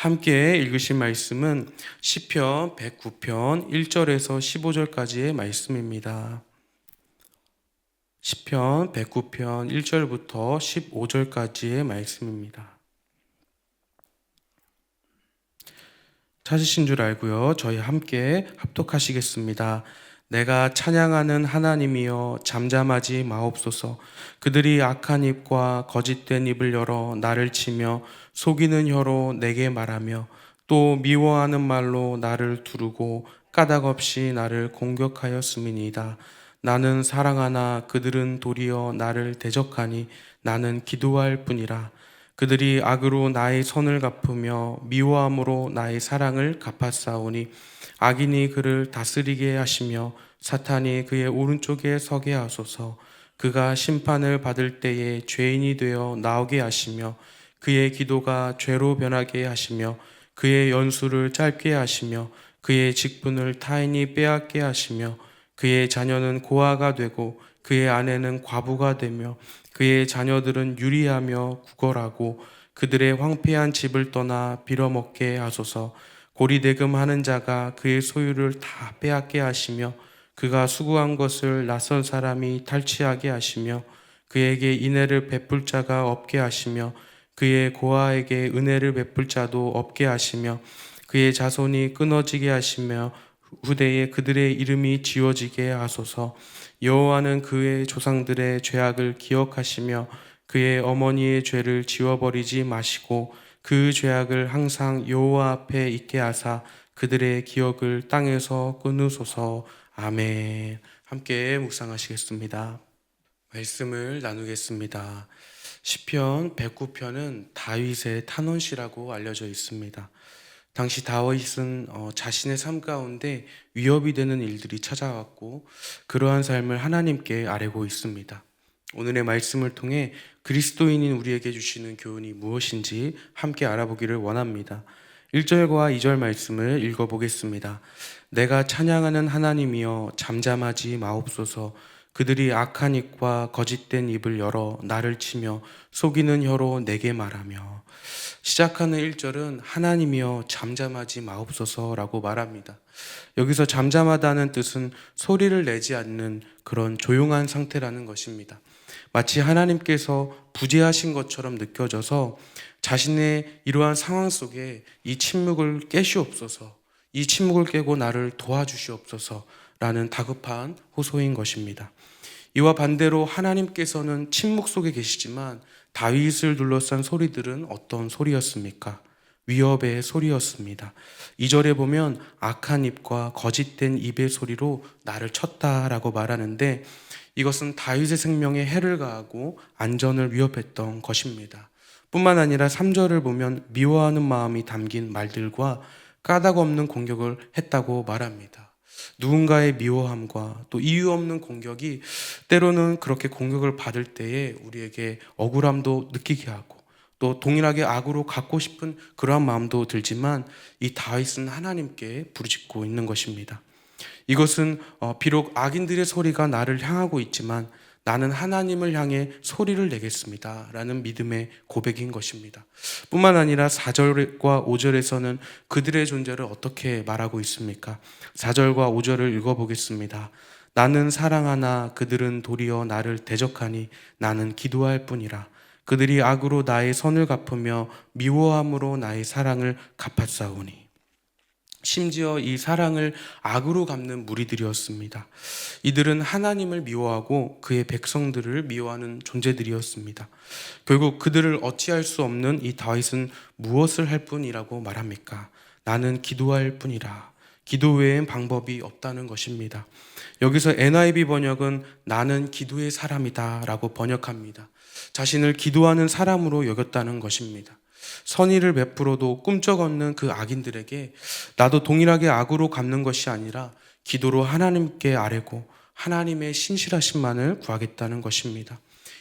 함께 읽으신 말씀은 시편 109편 1절에서 15절까지의 말씀입니다. 시편 109편 1절부터 15절까지의 말씀입니다. 찾으신 줄 알고요. 저희 함께 합독하시겠습니다. 내가 찬양하는 하나님이여 잠잠하지 마옵소서. 그들이 악한 입과 거짓된 입을 열어 나를 치며 속이는 혀로 내게 말하며 또 미워하는 말로 나를 두르고 까닭없이 나를 공격하였음이니이다. 나는 사랑하나 그들은 도리어 나를 대적하니 나는 기도할 뿐이라. 그들이 악으로 나의 선을 갚으며 미워함으로 나의 사랑을 갚았사오니 악인이 그를 다스리게 하시며 사탄이 그의 오른쪽에 서게 하소서. 그가 심판을 받을 때에 죄인이 되어 나오게 하시며 그의 기도가 죄로 변하게 하시며 그의 연수를 짧게 하시며 그의 직분을 타인이 빼앗게 하시며 그의 자녀는 고아가 되고 그의 아내는 과부가 되며 그의 자녀들은 유리하며 구걸하고 그들의 황폐한 집을 떠나 빌어먹게 하소서. 고리대금하는 자가 그의 소유를 다 빼앗게 하시며 그가 수고한 것을 낯선 사람이 탈취하게 하시며 그에게 인애를 베풀 자가 없게 하시며 그의 고아에게 은혜를 베풀 자도 없게 하시며 그의 자손이 끊어지게 하시며 후대에 그들의 이름이 지워지게 하소서. 여호와는 그의 조상들의 죄악을 기억하시며 그의 어머니의 죄를 지워버리지 마시고 그 죄악을 항상 여호와 앞에 있게 하사 그들의 기억을 땅에서 끊으소서. 아멘. 함께 묵상하시겠습니다. 말씀을 나누겠습니다. 시편 109편은 다윗의 탄원시라고 알려져 있습니다. 당시 다윗은 자신의 삶 가운데 위협이 되는 일들이 찾아왔고 그러한 삶을 하나님께 아뢰고 있습니다. 오늘의 말씀을 통해 그리스도인인 우리에게 주시는 교훈이 무엇인지 함께 알아보기를 원합니다. 1절과 2절 말씀을 읽어보겠습니다. 내가 찬양하는 하나님이여 잠잠하지 마옵소서. 그들이 악한 입과 거짓된 입을 열어 나를 치며 속이는 혀로 내게 말하며. 시작하는 1절은 하나님이여 잠잠하지 마옵소서라고 말합니다. 여기서 잠잠하다는 뜻은 소리를 내지 않는 그런 조용한 상태라는 것입니다. 마치 하나님께서 부재하신 것처럼 느껴져서 자신의 이러한 상황 속에 이 침묵을 깨시옵소서, 이 침묵을 깨고 나를 도와주시옵소서라는 다급한 호소인 것입니다. 이와 반대로 하나님께서는 침묵 속에 계시지만 다윗을 둘러싼 소리들은 어떤 소리였습니까? 위협의 소리였습니다. 2절에 보면 악한 입과 거짓된 입의 소리로 나를 쳤다라고 말하는데 이것은 다윗의 생명에 해를 가하고 안전을 위협했던 것입니다. 뿐만 아니라 3절을 보면 미워하는 마음이 담긴 말들과 까닭 없는 공격을 했다고 말합니다. 누군가의 미워함과 또 이유 없는 공격이 때로는 그렇게 공격을 받을 때에 우리에게 억울함도 느끼게 하고 또 동일하게 악으로 갚고 싶은 그러한 마음도 들지만 이 다윗은 하나님께 부르짖고 있는 것입니다. 이것은 비록 악인들의 소리가 나를 향하고 있지만 나는 하나님을 향해 소리를 내겠습니다 라는 믿음의 고백인 것입니다. 뿐만 아니라 4절과 5절에서는 그들의 존재를 어떻게 말하고 있습니까? 4절과 5절을 읽어보겠습니다. 나는 사랑하나 그들은 도리어 나를 대적하니 나는 기도할 뿐이라. 그들이 악으로 나의 선을 갚으며 미워함으로 나의 사랑을 갚았사오니. 심지어 이 사랑을 악으로 갚는 무리들이었습니다. 이들은 하나님을 미워하고 그의 백성들을 미워하는 존재들이었습니다. 결국 그들을 어찌할 수 없는 이 다윗은 무엇을 할 뿐이라고 말합니까? 나는 기도할 뿐이라. 기도 외엔 방법이 없다는 것입니다. 여기서 NIV 번역은 나는 기도의 사람이다 라고 번역합니다. 자신을 기도하는 사람으로 여겼다는 것입니다. 선의를 베풀어도 꿈쩍없는 그 악인들에게 나도 동일하게 악으로 갚는 것이 아니라 기도로 하나님께 아뢰고 하나님의 신실하심만을 구하겠다는 것입니다.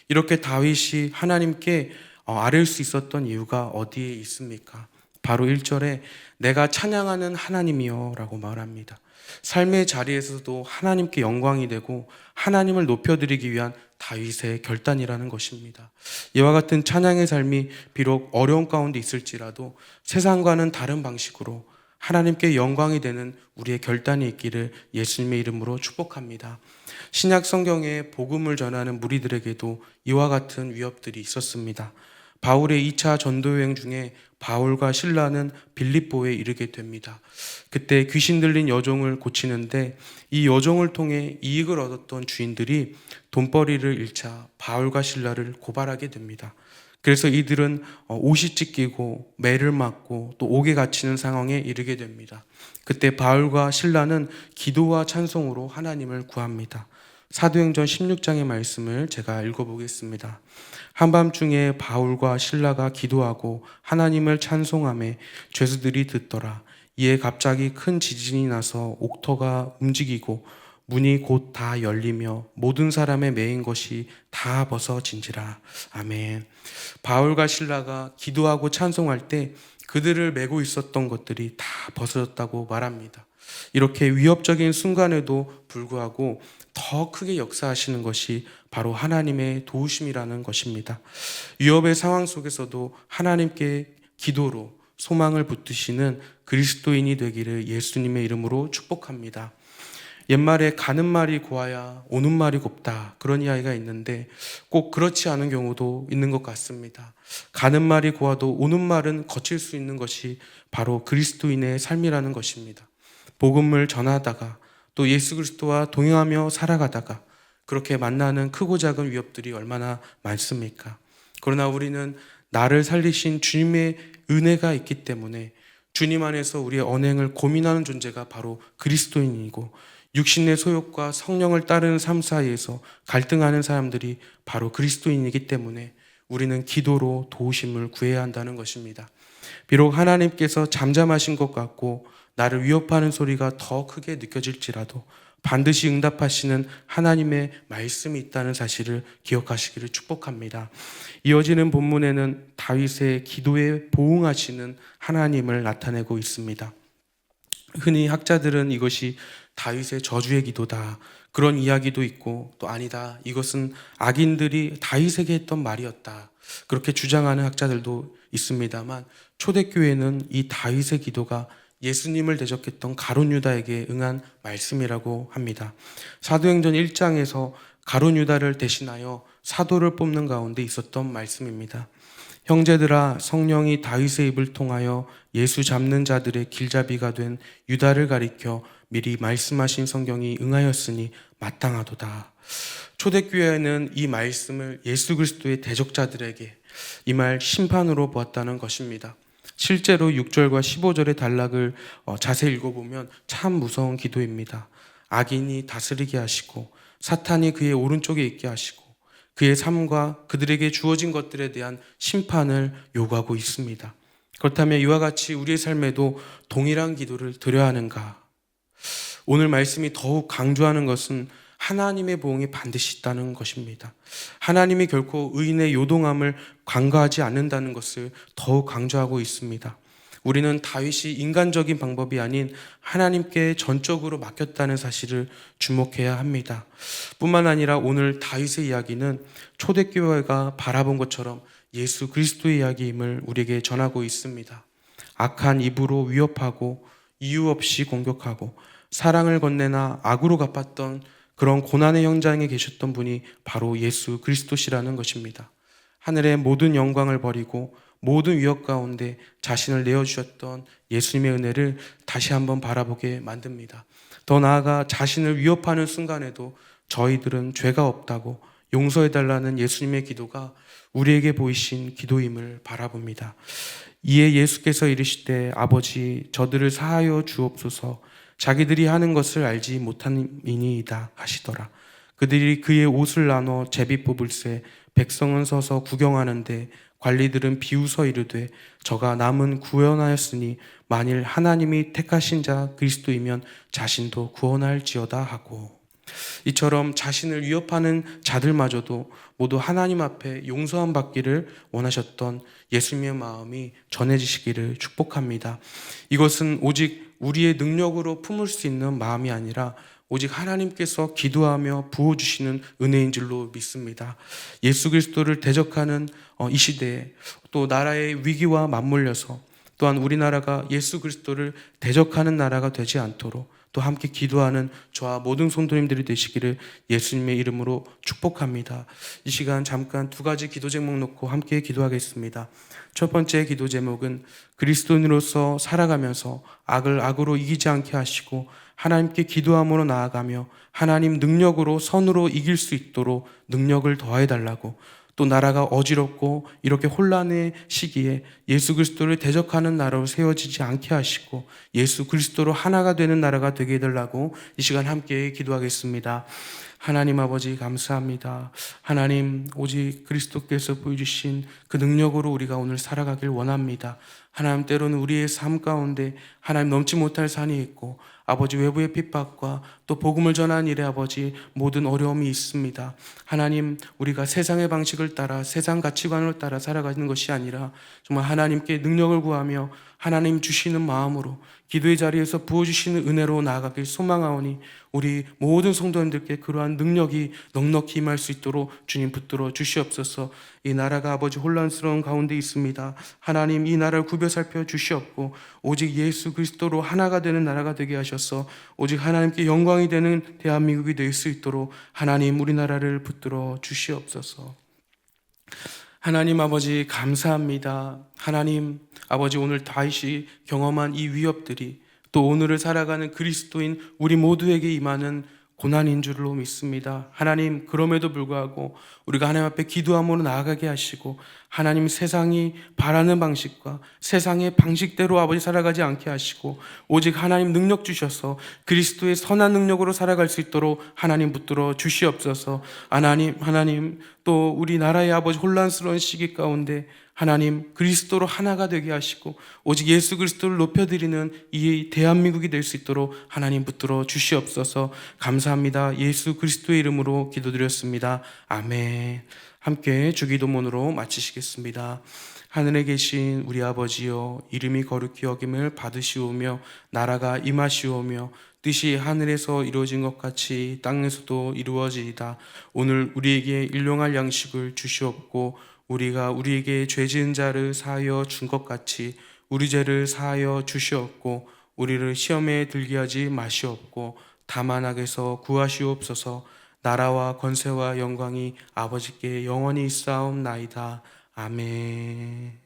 이렇게 다윗이 하나님께 아뢰일 수 있었던 이유가 어디에 있습니까? 바로 1절에 내가 찬양하는 하나님이여 라고 말합니다. 삶의 자리에서도 하나님께 영광이 되고 하나님을 높여드리기 위한 다윗의 결단이라는 것입니다. 이와 같은 찬양의 삶이 비록 어려운 가운데 있을지라도 세상과는 다른 방식으로 하나님께 영광이 되는 우리의 결단이 있기를 예수님의 이름으로 축복합니다. 신약 성경에 복음을 전하는 무리들에게도 이와 같은 위협들이 있었습니다. 바울의 2차 전도여행 중에 바울과 실라는 빌립보에 이르게 됩니다. 그때 귀신 들린 여종을 고치는데 이 여종을 통해 이익을 얻었던 주인들이 돈벌이를 잃자 바울과 실라를 고발하게 됩니다. 그래서 이들은 옷이 찢기고 매를 맞고 또 옥에 갇히는 상황에 이르게 됩니다. 그때 바울과 실라는 기도와 찬송으로 하나님을 구합니다. 사도행전 16장의 말씀을 제가 읽어보겠습니다. 한밤중에 바울과 실라가 기도하고 하나님을 찬송하며 죄수들이 듣더라. 이에 갑자기 큰 지진이 나서 옥터가 움직이고 문이 곧 다 열리며 모든 사람의 매인 것이 다 벗어진지라. 아멘. 바울과 실라가 기도하고 찬송할 때 그들을 메고 있었던 것들이 다 벗어졌다고 말합니다. 이렇게 위협적인 순간에도 불구하고 더 크게 역사하시는 것이 바로 하나님의 도우심이라는 것입니다. 위협의 상황 속에서도 하나님께 기도로 소망을 붙드시는 그리스도인이 되기를 예수님의 이름으로 축복합니다. 옛말에 가는 말이 고와야 오는 말이 곱다, 그런 이야기가 있는데 꼭 그렇지 않은 경우도 있는 것 같습니다. 가는 말이 고와도 오는 말은 거칠 수 있는 것이 바로 그리스도인의 삶이라는 것입니다. 복음을 전하다가 또 예수 그리스도와 동행하며 살아가다가 그렇게 만나는 크고 작은 위협들이 얼마나 많습니까? 그러나 우리는 나를 살리신 주님의 은혜가 있기 때문에 주님 안에서 우리의 언행을 고민하는 존재가 바로 그리스도인이고, 육신의 소욕과 성령을 따르는 삶 사이에서 갈등하는 사람들이 바로 그리스도인이기 때문에 우리는 기도로 도우심을 구해야 한다는 것입니다. 비록 하나님께서 잠잠하신 것 같고 나를 위협하는 소리가 더 크게 느껴질지라도 반드시 응답하시는 하나님의 말씀이 있다는 사실을 기억하시기를 축복합니다. 이어지는 본문에는 다윗의 기도에 보응하시는 하나님을 나타내고 있습니다. 흔히 학자들은 이것이 다윗의 저주의 기도다, 그런 이야기도 있고, 또 아니다, 이것은 악인들이 다윗에게 했던 말이었다, 그렇게 주장하는 학자들도 있습니다만, 초대교회는 이 다윗의 기도가 예수님을 대적했던 가룟 유다에게 응한 말씀이라고 합니다. 사도행전 1장에서 가룟 유다를 대신하여 사도를 뽑는 가운데 있었던 말씀입니다. 형제들아, 성령이 다윗의 입을 통하여 예수 잡는 자들의 길잡이가 된 유다를 가리켜 미리 말씀하신 성경이 응하였으니 마땅하도다. 초대교회는 이 말씀을 예수 그리스도의 대적자들에게 이 말 심판으로 보았다는 것입니다. 실제로 6절과 15절의 단락을 자세히 읽어보면 참 무서운 기도입니다. 악인이 다스리게 하시고 사탄이 그의 오른쪽에 있게 하시고 그의 삶과 그들에게 주어진 것들에 대한 심판을 요구하고 있습니다. 그렇다면 이와 같이 우리의 삶에도 동일한 기도를 드려야 하는가? 오늘 말씀이 더욱 강조하는 것은 하나님의 보응이 반드시 있다는 것입니다. 하나님이 결코 의인의 요동함을 간과하지 않는다는 것을 더욱 강조하고 있습니다. 우리는 다윗이 인간적인 방법이 아닌 하나님께 전적으로 맡겼다는 사실을 주목해야 합니다. 뿐만 아니라 오늘 다윗의 이야기는 초대교회가 바라본 것처럼 예수 그리스도의 이야기임을 우리에게 전하고 있습니다. 악한 입으로 위협하고 이유 없이 공격하고 사랑을 건네나 악으로 갚았던 그런 고난의 현장에 계셨던 분이 바로 예수 그리스도시라는 것입니다. 하늘의 모든 영광을 버리고 모든 위협 가운데 자신을 내어주셨던 예수님의 은혜를 다시 한번 바라보게 만듭니다. 더 나아가 자신을 위협하는 순간에도 저희들은 죄가 없다고 용서해달라는 예수님의 기도가 우리에게 보이신 기도임을 바라봅니다. 이에 예수께서 이르시되 아버지 저들을 사하여 주옵소서, 자기들이 하는 것을 알지 못함이니이다 하시더라. 그들이 그의 옷을 나눠 제비 뽑을새 백성은 서서 구경하는데 관리들은 비웃어 이르되 저가 남은 구원하였으니 만일 하나님이 택하신 자 그리스도이면 자신도 구원할지어다 하고. 이처럼 자신을 위협하는 자들마저도 모두 하나님 앞에 용서함 받기를 원하셨던 예수님의 마음이 전해지시기를 축복합니다. 이것은 오직 우리의 능력으로 품을 수 있는 마음이 아니라 오직 하나님께서 기도하며 부어주시는 은혜인 줄로 믿습니다. 예수 그리스도를 대적하는 이 시대에 또 나라의 위기와 맞물려서 또한 우리나라가 예수 그리스도를 대적하는 나라가 되지 않도록 또 함께 기도하는 저와 모든 성도님들이 되시기를 예수님의 이름으로 축복합니다. 이 시간 잠깐 두 가지 기도 제목 놓고 함께 기도하겠습니다. 첫 번째 기도 제목은 그리스도인으로서 살아가면서 악을 악으로 이기지 않게 하시고 하나님께 기도함으로 나아가며 하나님 능력으로 선으로 이길 수 있도록 능력을 더해달라고, 또 나라가 어지럽고 이렇게 혼란의 시기에 예수 그리스도를 대적하는 나라로 세워지지 않게 하시고 예수 그리스도로 하나가 되는 나라가 되게 해달라고 이 시간 함께 기도하겠습니다. 하나님 아버지 감사합니다. 하나님, 오직 그리스도께서 보여주신 그 능력으로 우리가 오늘 살아가길 원합니다. 하나님, 때로는 우리의 삶 가운데 하나님 넘지 못할 산이 있고 아버지 외부의 핍박과 또 복음을 전하는 일에 아버지 모든 어려움이 있습니다. 하나님, 우리가 세상의 방식을 따라 세상 가치관을 따라 살아가는 것이 아니라 정말 하나님께 능력을 구하며 하나님 주시는 마음으로 기도의 자리에서 부어주시는 은혜로 나아가길 소망하오니 우리 모든 성도님들께 그러한 능력이 넉넉히 임할 수 있도록 주님 붙들어 주시옵소서. 이 나라가 아버지 혼란스러운 가운데 있습니다. 하나님, 이 나라를 구별 살펴 주시옵고 오직 예수 그리스도로 하나가 되는 나라가 되게 하셔서 오직 하나님께 영광이 되는 대한민국이 될 수 있도록 하나님, 우리나라를 붙들어 주시옵소서. 하나님 아버지 감사합니다. 하나님 아버지, 오늘 다윗이 경험한 이 위협들이 또 오늘을 살아가는 그리스도인 우리 모두에게 임하는 고난인 줄로 믿습니다. 하나님, 그럼에도 불구하고 우리가 하나님 앞에 기도함으로 나아가게 하시고 하나님, 세상이 바라는 방식과 세상의 방식대로 아버지 살아가지 않게 하시고 오직 하나님 능력 주셔서 그리스도의 선한 능력으로 살아갈 수 있도록 하나님 붙들어 주시옵소서. 하나님 또 우리나라의 아버지 혼란스러운 시기 가운데 하나님 그리스도로 하나가 되게 하시고 오직 예수 그리스도를 높여드리는 이 대한민국이 될 수 있도록 하나님 붙들어 주시옵소서. 감사합니다. 예수 그리스도의 이름으로 기도드렸습니다. 아멘. 함께 주기도문으로 마치시겠습니다. 하늘에 계신 우리 아버지여, 이름이 거룩히 여김을 받으시오며 나라가 임하시오며 뜻이 하늘에서 이루어진 것 같이 땅에서도 이루어지이다. 오늘 우리에게 일용할 양식을 주시옵고 우리가 우리에게 죄 지은 자를 사하여 준 것 같이 우리 죄를 사하여 주시옵고 우리를 시험에 들게 하지 마시옵고 다만 악에서 구하시옵소서. 나라와 권세와 영광이 아버지께 영원히 있사옵나이다. 아멘.